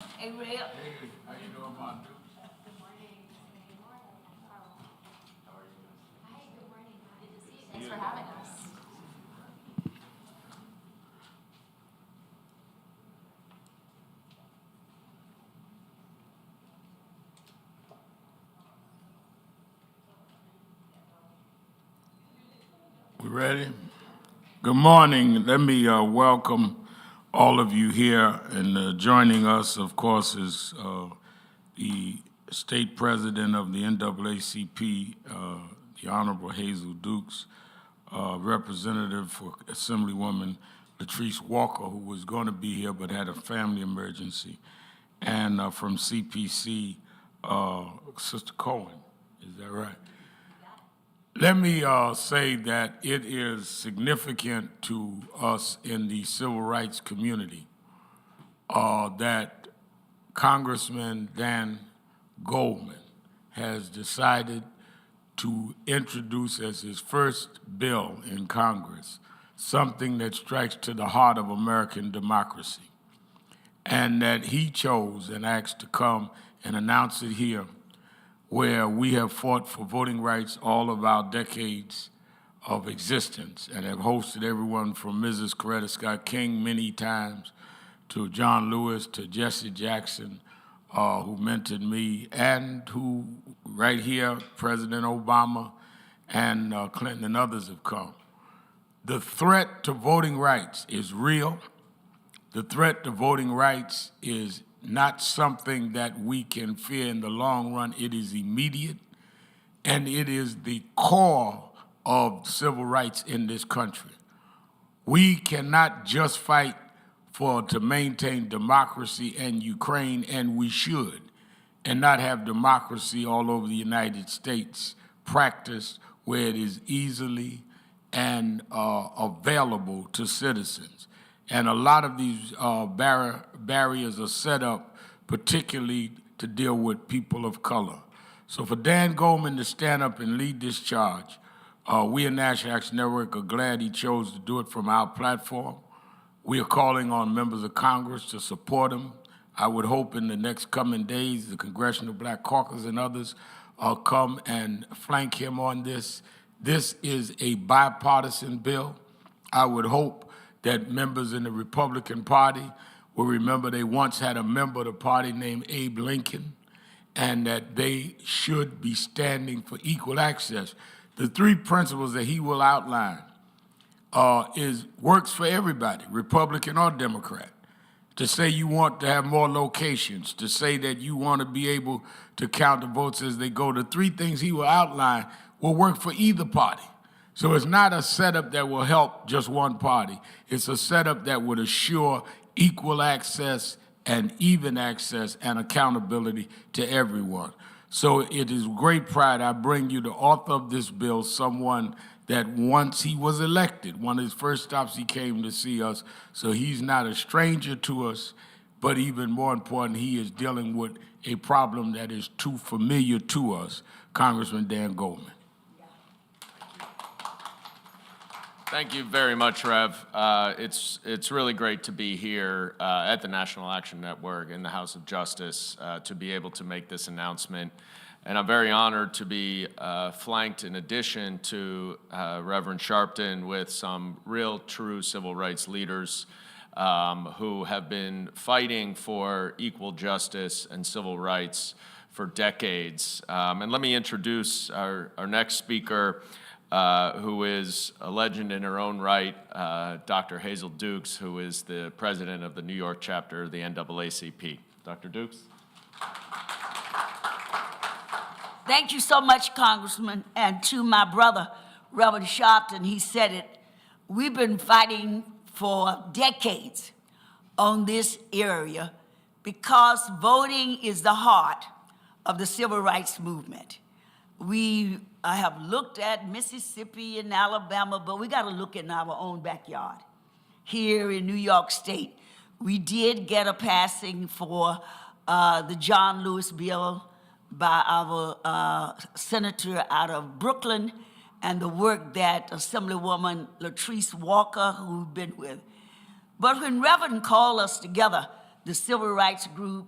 Hey, Ray. Hey, how you doing, Martin? Good morning. Good morning. How are you? Hi, good morning. Good to see you. Thanks for having us. We ready? Good morning. Let me welcome all of you here. And joining us, of course, is the state president of the NAACP, the Honorable Hazel Dukes, representative for Assemblywoman Latrice Walker, who was going to be here but had a family emergency, and from CPC, Sister Cohen. Is that right? Let me say that it is significant to us in the civil rights community that Congressman Dan Goldman has decided to introduce as his first bill in Congress something that strikes to the heart of American democracy, and that he chose and asked to come and announce it here, where we have fought for voting rights all of our decades of existence and have hosted everyone from Mrs. Coretta Scott King many times to John Lewis to Jesse Jackson, who mentored me, and who right here, President Obama and Clinton and others have come. The threat to voting rights is real. The threat to voting rights is not something that we can fear in the long run. It is immediate, and it is the core of civil rights in this country. We cannot just fight to maintain democracy in Ukraine, and we should, and not have democracy all over the United States practiced where it is easily and available to citizens. And a lot of these barriers are set up particularly to deal with people of color. So for Dan Goldman to stand up and lead this charge, we at National Action Network are glad he chose to do it from our platform. We are calling on members of Congress to support him. I would hope in the next coming days, the Congressional Black Caucus and others come and flank him on this. This is a bipartisan bill. I would hope that members in the Republican Party will remember they once had a member of the party named Abe Lincoln, and that they should be standing for equal access. The three principles that he will outline works for everybody, Republican or Democrat. To say you want to have more locations, to say that you want to be able to count the votes as they go, the three things he will outline will work for either party. So it's not a setup that will help just one party. It's a setup that would assure equal access and even access and accountability to everyone. So it is great pride. I bring you the author of this bill, someone that once he was elected, one of his first stops he came to see us. So he's not a stranger to us, but even more important, he is dealing with a problem that is too familiar to us, Congressman Dan Goldman. Thank you very much, Rev. It's really great to be here at the National Action Network in the House of Justice to be able to make this announcement. And I'm very honored to be flanked, in addition to Reverend Sharpton, with some real, true civil rights leaders who have been fighting for equal justice and civil rights for decades. And let me introduce our next speaker, who is a legend in her own right, Dr. Hazel Dukes, who is the president of the New York chapter of the NAACP. Dr. Dukes? Thank you so much, Congressman. And to my brother, Reverend Sharpton, he said it. We've been fighting for decades on this area because voting is the heart of the civil rights movement. I have looked at Mississippi and Alabama, but we got to look in our own backyard. Here in New York State, we did get a passing for the John Lewis bill by our senator out of Brooklyn, and the work that Assemblywoman Latrice Walker, who we've been with. But when Reverend called us together, the Civil Rights Group,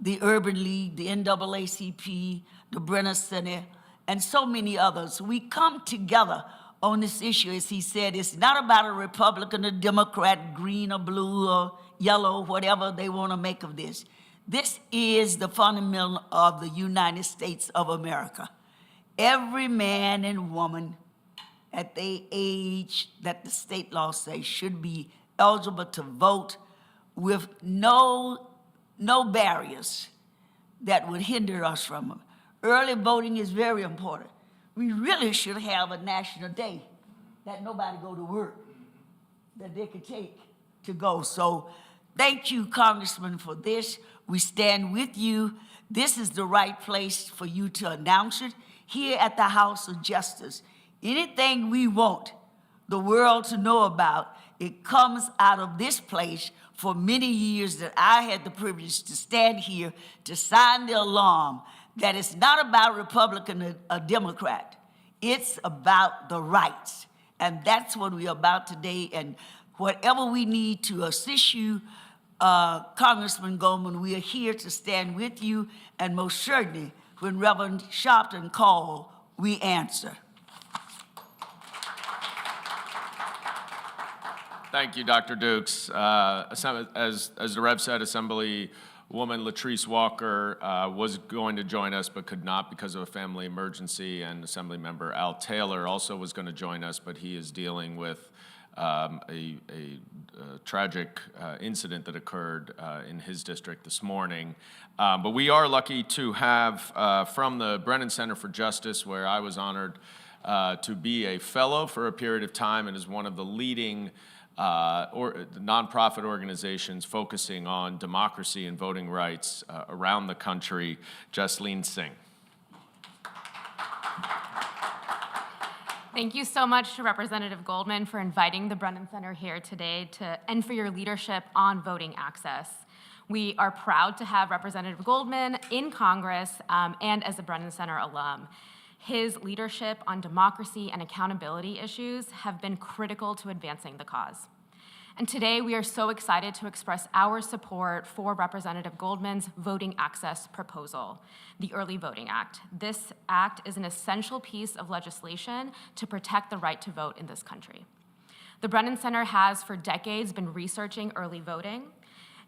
the Urban League, the NAACP, the Brenner Center, and so many others. We come together on this issue. As he said, it's not about a Republican or Democrat, green or blue or yellow, whatever they want to make of this. This is the fundamental of the United States of America. Every man and woman at the age that the state law says should be eligible to vote with no barriers that would hinder us from them. Early voting is very important. We really should have a national day that nobody go to work, that they could take to go. So thank you, Congressman, for this. We stand with you. This is the right place for you to announce it here at the House of Justice. Anything we want the world to know about, it comes out of this place. For many years that I had the privilege to stand here to sign the alarm that it's not about Republican or Democrat. It's about the rights. And that's what we're about today. And whatever we need to assist you, Congressman Goldman, we are here to stand with you. And most certainly, when Reverend Sharpton calls, we answer. Thank you, Dr. Dukes. As the Rev said, Assemblywoman Latrice Walker was going to join us but could not because of a family emergency, and Assemblymember Al Taylor also was going to join us, but he is dealing with a tragic incident that occurred in his district this morning. But we are lucky to have from the Brennan Center for Justice, where I was honored to be a fellow for a period of time and is one of the leading nonprofit organizations focusing on democracy and voting rights around the country, Jasleen Singh. Thank you so much to Representative Goldman for inviting the Brennan Center here today and for your leadership on voting access. We are proud to have Representative Goldman in Congress and as a Brennan Center alum. His leadership on democracy and accountability issues have been critical to advancing the cause. And today we are so excited to express our support for Representative Goldman's voting access proposal, the Early Voting Act. This act is an essential piece of legislation to protect the right to vote in this country. The Brennan Center has for decades been researching early voting,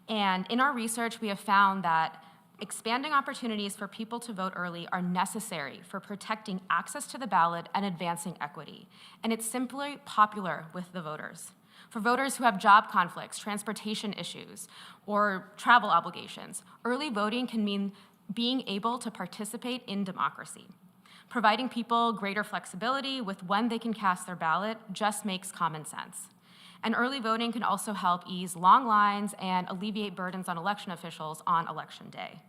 and in our research we have found that expanding opportunities for people to vote early are necessary for protecting access to the ballot and advancing equity. And it's simply popular with the voters. For voters who have job conflicts, transportation issues, or travel obligations, early voting can mean being able to participate in democracy. Providing people greater flexibility with when they can cast their ballot just makes common sense. And early voting can also help ease long lines and alleviate burdens on election officials on election day.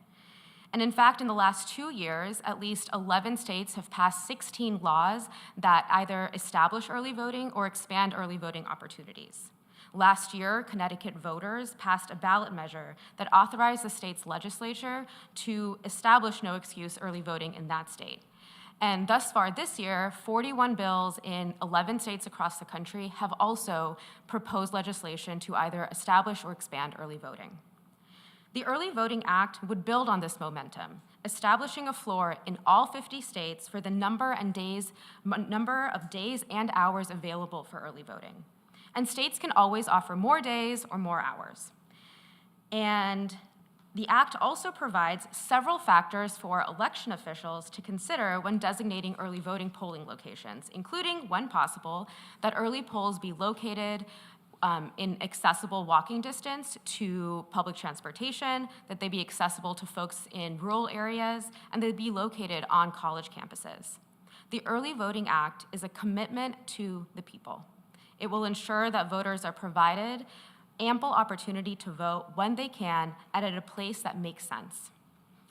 And in fact, in the last 2 years, at least 11 states have passed 16 laws that either establish early voting or expand early voting opportunities. Last year, Connecticut voters passed a ballot measure that authorized the state's legislature to establish no excuse early voting in that state. And thus far this year, 41 bills in 11 states across the country have also proposed legislation to either establish or expand early voting. The Early Voting Act would build on this momentum, establishing a floor in all 50 states for the number of days and hours available for early voting. And states can always offer more days or more hours. And the act also provides several factors for election officials to consider when designating early voting polling locations, including, when possible, that early polls be located in accessible walking distance to public transportation, that they be accessible to folks in rural areas, and they be located on college campuses. The Early Voting Act is a commitment to the people. It will ensure that voters are provided ample opportunity to vote when they can and at a place that makes sense.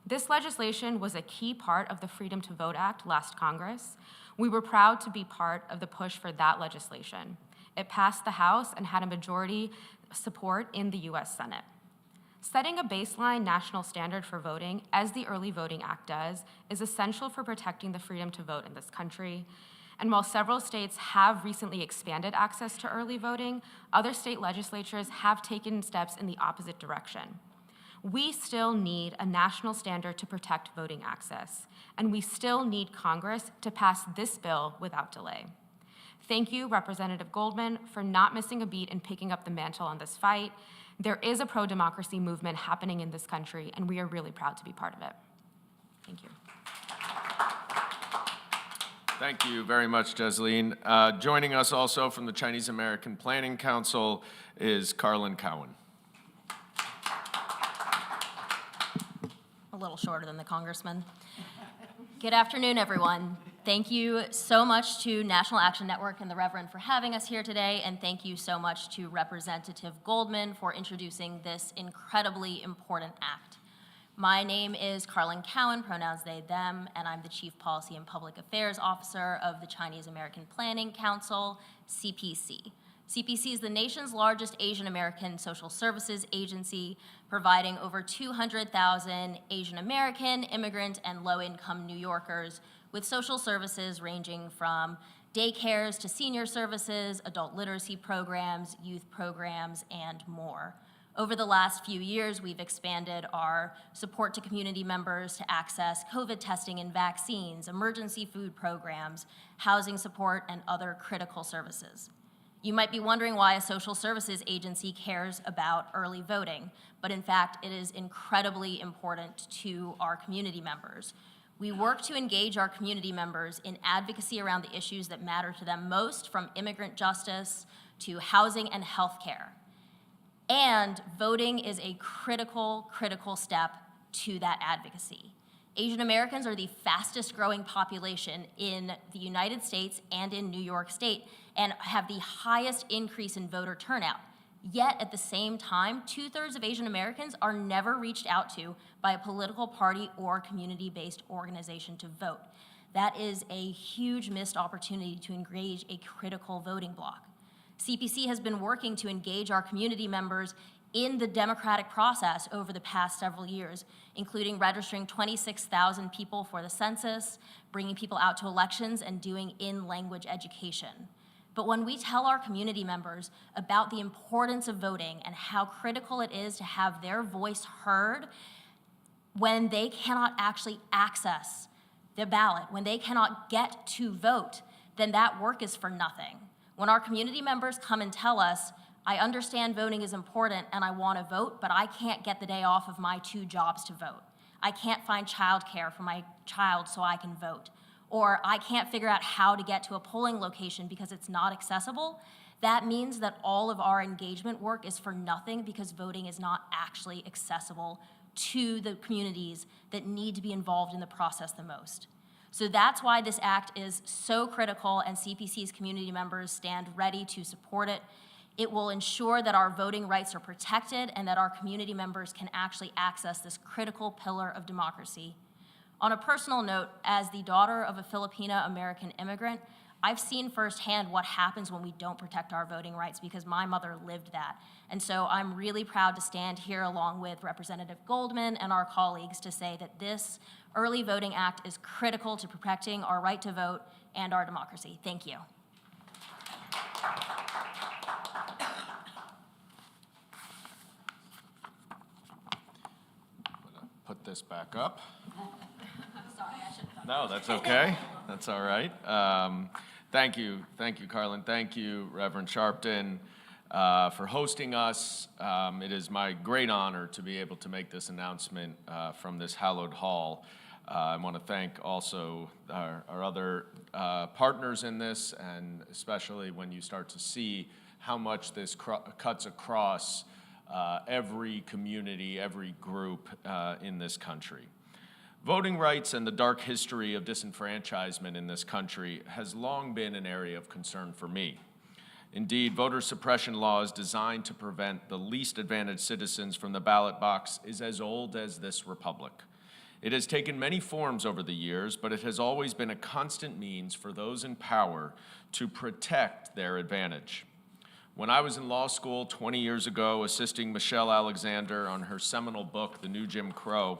This legislation was a key part of the Freedom to Vote Act last Congress. We were proud to be part of the push for that legislation. It passed the House and had a majority support in the US Senate. Setting a baseline national standard for voting, as the Early Voting Act does, is essential for protecting the freedom to vote in this country. And while several states have recently expanded access to early voting, other state legislatures have taken steps in the opposite direction. We still need a national standard to protect voting access, and we still need Congress to pass this bill without delay. Thank you, Representative Goldman, for not missing a beat and picking up the mantle on this fight. There is a pro-democracy movement happening in this country, and we are really proud to be part of it. Thank you. Thank you very much, Jesleen. Joining us also from the Chinese American Planning Council is Carlin Cowan. A little shorter than the congressman. Good afternoon, everyone. Thank you so much to National Action Network and the Reverend for having us here today, and thank you so much to Representative Goldman for introducing this incredibly important act. My name is Carlin Cowan, pronouns they, them, and I'm the Chief Policy and Public Affairs Officer of the Chinese American Planning Council, CPC. CPC is the nation's largest Asian American social services agency, providing over 200,000 Asian American, immigrant, and low-income New Yorkers with social services ranging from daycares to senior services, adult literacy programs, youth programs, and more. Over the last few years, we've expanded our support to community members to access COVID testing and vaccines, emergency food programs, housing support, and other critical services. You might be wondering why a social services agency cares about early voting, but in fact, it is incredibly important to our community members. We work to engage our community members in advocacy around the issues that matter to them most, from immigrant justice to housing and healthcare. And voting is a critical step to that advocacy. Asian Americans are the fastest growing population in the United States and in New York State, and have the highest increase in voter turnout. Yet at the same time, 2/3 of Asian Americans are never reached out to by a political party or community-based organization to vote. That is a huge missed opportunity to engage a critical voting bloc. CPC has been working to engage our community members in the democratic process over the past several years, including registering 26,000 people for the census, bringing people out to elections, and doing in-language education. But when we tell our community members about the importance of voting and how critical it is to have their voice heard when they cannot actually access the ballot, when they cannot get to vote, then that work is for nothing. When our community members come and tell us, I understand voting is important and I want to vote, but I can't get the day off of my 2 jobs to vote. I can't find childcare for my child so I can vote. Or I can't figure out how to get to a polling location because it's not accessible. That means that all of our engagement work is for nothing, because voting is not actually accessible to the communities that need to be involved in the process the most. So that's why this act is so critical, and CPC's community members stand ready to support it. It will ensure that our voting rights are protected and that our community members can actually access this critical pillar of democracy. On a personal note, as the daughter of a Filipino-American immigrant, I've seen firsthand what happens when we don't protect our voting rights, because my mother lived that. And so I'm really proud to stand here along with Representative Goldman and our colleagues to say that this Early Voting Act is critical to protecting our right to vote and our democracy. Thank you. Put this back up. Sorry, I should have done No, that's okay. That's all right. Thank you, Carlin. Thank you, Reverend Sharpton, for hosting us. It is my great honor to be able to make this announcement from this hallowed hall. I want to thank also our other partners in this, and especially when you start to see how much this cuts across every community, every group in this country. Voting rights and the dark history of disenfranchisement in this country has long been an area of concern for me. Indeed, voter suppression laws designed to prevent the least advantaged citizens from the ballot box is as old as this republic. It has taken many forms over the years, but it has always been a constant means for those in power to protect their advantage. When I was in law school 20 years ago, assisting Michelle Alexander on her seminal book, The New Jim Crow,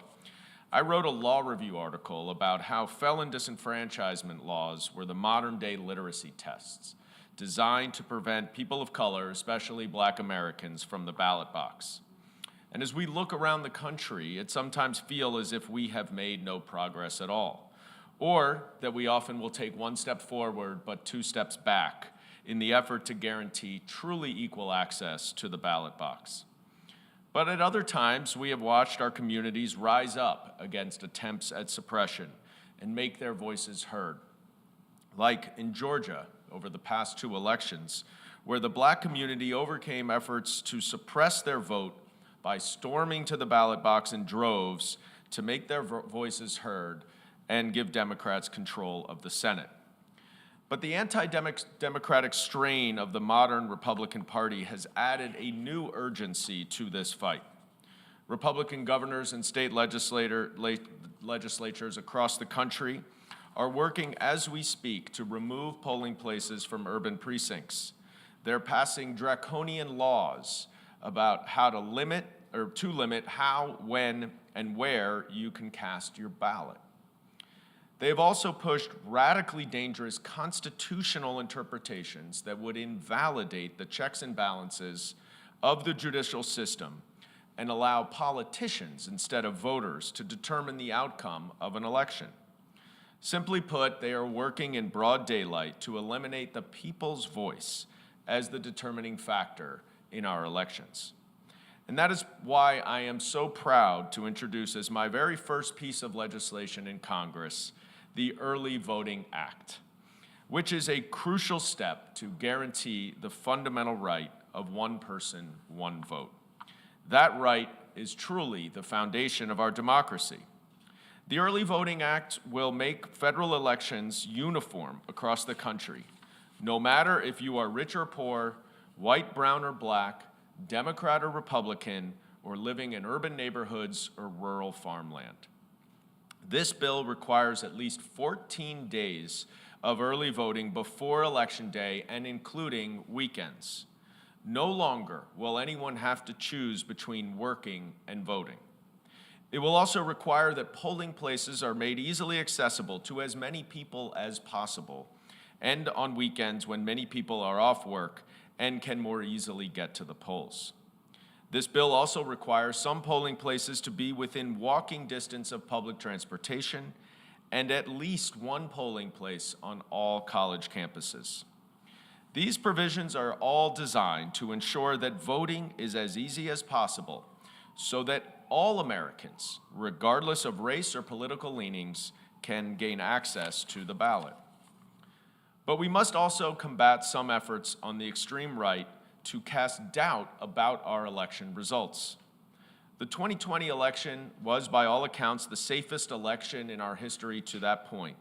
I wrote a law review article about how felon disenfranchisement laws were the modern-day literacy tests designed to prevent people of color, especially Black Americans, from the ballot box. And as we look around the country, it sometimes feels as if we have made no progress at all, or that we often will take one step forward but two steps back in the effort to guarantee truly equal access to the ballot box. But at other times, we have watched our communities rise up against attempts at suppression and make their voices heard. Like in Georgia over the past 2 elections, where the Black community overcame efforts to suppress their vote by storming to the ballot box in droves to make their voices heard and give Democrats control of the Senate. But the anti-democratic strain of the modern Republican Party has added a new urgency to this fight. Republican governors and state legislatures across the country are working as we speak to remove polling places from urban precincts. They're passing draconian laws about how to limit how, when, and where you can cast your ballot. They have also pushed radically dangerous constitutional interpretations that would invalidate the checks and balances of the judicial system and allow politicians instead of voters to determine the outcome of an election. Simply put, they are working in broad daylight to eliminate the people's voice as the determining factor in our elections. And that is why I am so proud to introduce as my very first piece of legislation in Congress the Early Voting Act, which is a crucial step to guarantee the fundamental right of one person, one vote. That right is truly the foundation of our democracy. The Early Voting Act will make federal elections uniform across the country, no matter if you are rich or poor, white, brown, or Black, Democrat or Republican, or living in urban neighborhoods or rural farmland. This bill requires at least 14 days of early voting before Election Day and including weekends. No longer will anyone have to choose between working and voting. It will also require that polling places are made easily accessible to as many people as possible, and on weekends when many people are off work and can more easily get to the polls. This bill also requires some polling places to be within walking distance of public transportation and at least one polling place on all college campuses. These provisions are all designed to ensure that voting is as easy as possible so that all Americans, regardless of race or political leanings, can gain access to the ballot. But we must also combat some efforts on the extreme right to cast doubt about our election results. The 2020 election was, by all accounts, the safest election in our history to that point.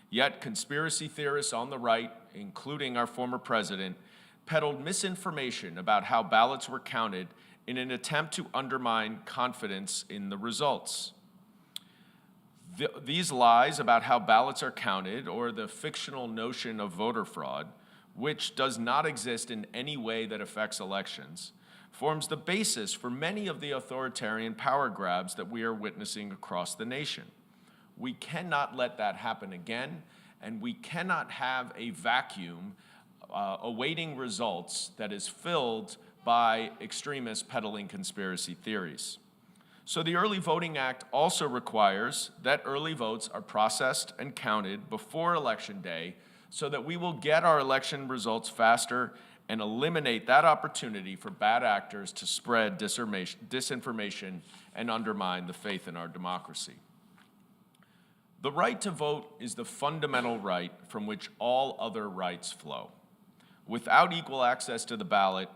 Yet conspiracy theorists on the right, including our former president, peddled misinformation about how ballots were counted in an attempt to undermine confidence in the results. These lies about how ballots are counted, or the fictional notion of voter fraud, which does not exist in any way that affects elections, forms the basis for many of the authoritarian power grabs that we are witnessing across the nation. We cannot let that happen again, and we cannot have a vacuum awaiting results that is filled by extremists peddling conspiracy theories. So the Early Voting Act also requires that early votes are processed and counted before Election Day so that we will get our election results faster and eliminate that opportunity for bad actors to spread disinformation and undermine the faith in our democracy. The right to vote is the fundamental right from which all other rights flow. Without equal access to the ballot,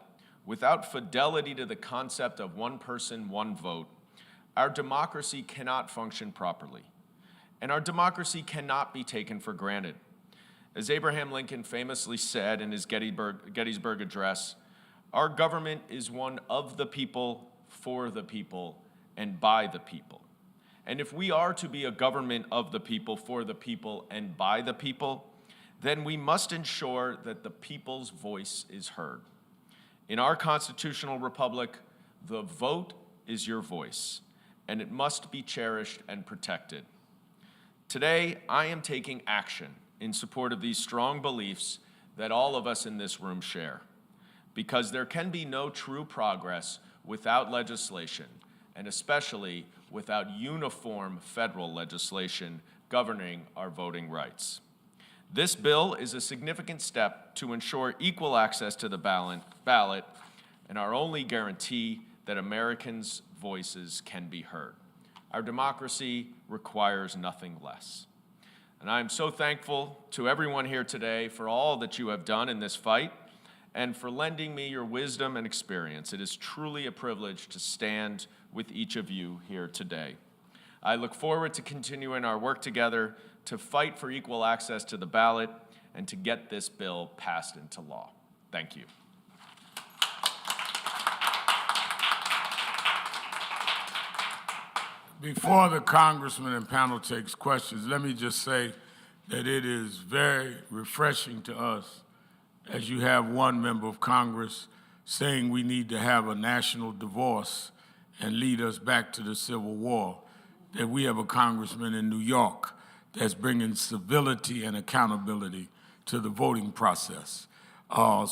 without fidelity to the concept of one person, one vote, our democracy cannot function properly, and our democracy cannot be taken for granted. As Abraham Lincoln famously said in his Gettysburg Address, our government is one of the people, for the people, and by the people. And if we are to be a government of the people, for the people, and by the people, then we must ensure that the people's voice is heard. In our constitutional republic, the vote is your voice, and it must be cherished and protected. Today, I am taking action in support of these strong beliefs that all of us in this room share, because there can be no true progress without legislation, and especially without uniform federal legislation governing our voting rights. This bill is a significant step to ensure equal access to the ballot and our only guarantee that Americans' voices can be heard. Our democracy requires nothing less. And I am so thankful to everyone here today for all that you have done in this fight and for lending me your wisdom and experience. It is truly a privilege to stand with each of you here today. I look forward to continuing our work together to fight for equal access to the ballot and to get this bill passed into law. Thank you. Before the congressman and panel takes questions, let me just say that it is very refreshing to us as you have one member of Congress saying we need to have a national divorce and lead us back to the Civil War, that we have a congressman in New York that's bringing civility and accountability to the voting process. Not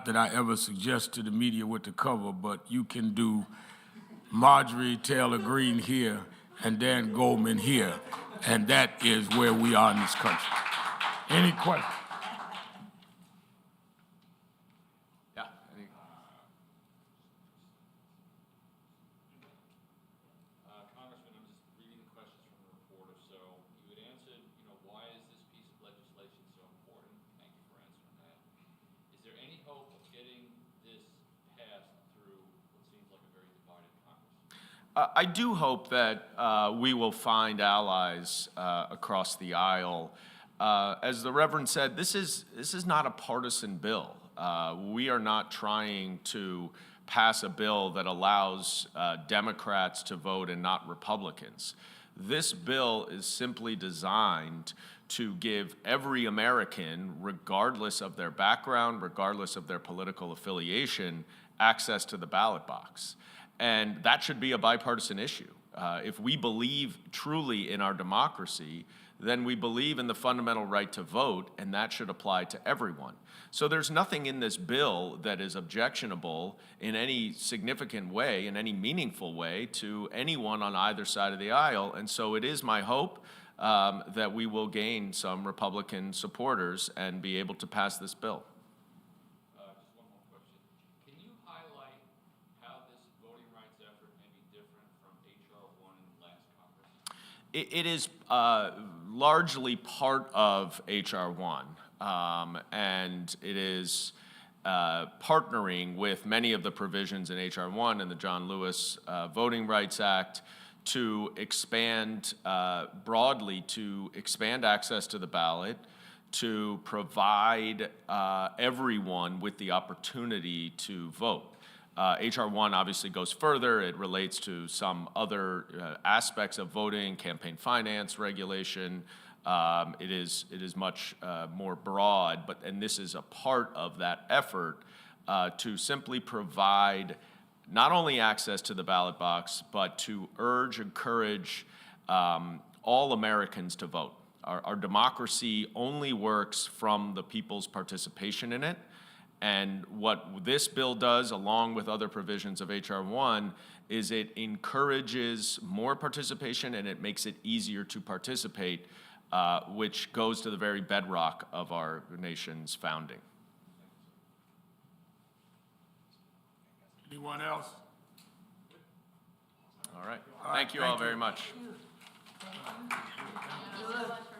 that I ever suggest to the media what to cover, but you can do Marjorie Taylor Greene here and Dan Goldman here, and that is where we are in this country. Any questions? Yeah. Congressman, I'm just reading the questions from the reporter. So you had answered, why is this piece of legislation so important? Thank you for answering that. Is there any hope of getting this passed through what seems like a very divided Congress? I do hope that we will find allies across the aisle. As the Reverend said, this is not a partisan bill. We are not trying to pass a bill that allows Democrats to vote and not Republicans. This bill is simply designed to give every American, regardless of their background, regardless of their political affiliation, access to the ballot box. And that should be a bipartisan issue. If we believe truly in our democracy, then we believe in the fundamental right to vote, and that should apply to everyone. So there's nothing in this bill that is objectionable in any significant way, in any meaningful way, to anyone on either side of the aisle. And so it is my hope that we will gain some Republican supporters and be able to pass this bill. Just one more question. Can you highlight how this voting rights effort may be different from H.R. 1 in the last Congress? It is largely part of H.R. 1, and it is partnering with many of the provisions in H.R. 1 and the John Lewis Voting Rights Act to expand broadly, to expand access to the ballot, to provide everyone with the opportunity to vote. H.R. 1 obviously goes further. It relates to some other aspects of voting, campaign finance regulation. It is much more broad, and this is a part of that effort to simply provide not only access to the ballot box, but to encourage all Americans to vote. Our democracy only works from the people's participation in it. And what this bill does, along with other provisions of H.R. 1, is it encourages more participation and it makes it easier to participate, which goes to the very bedrock of our nation's founding. Anyone else? All right. Thank you all very much. Thank you.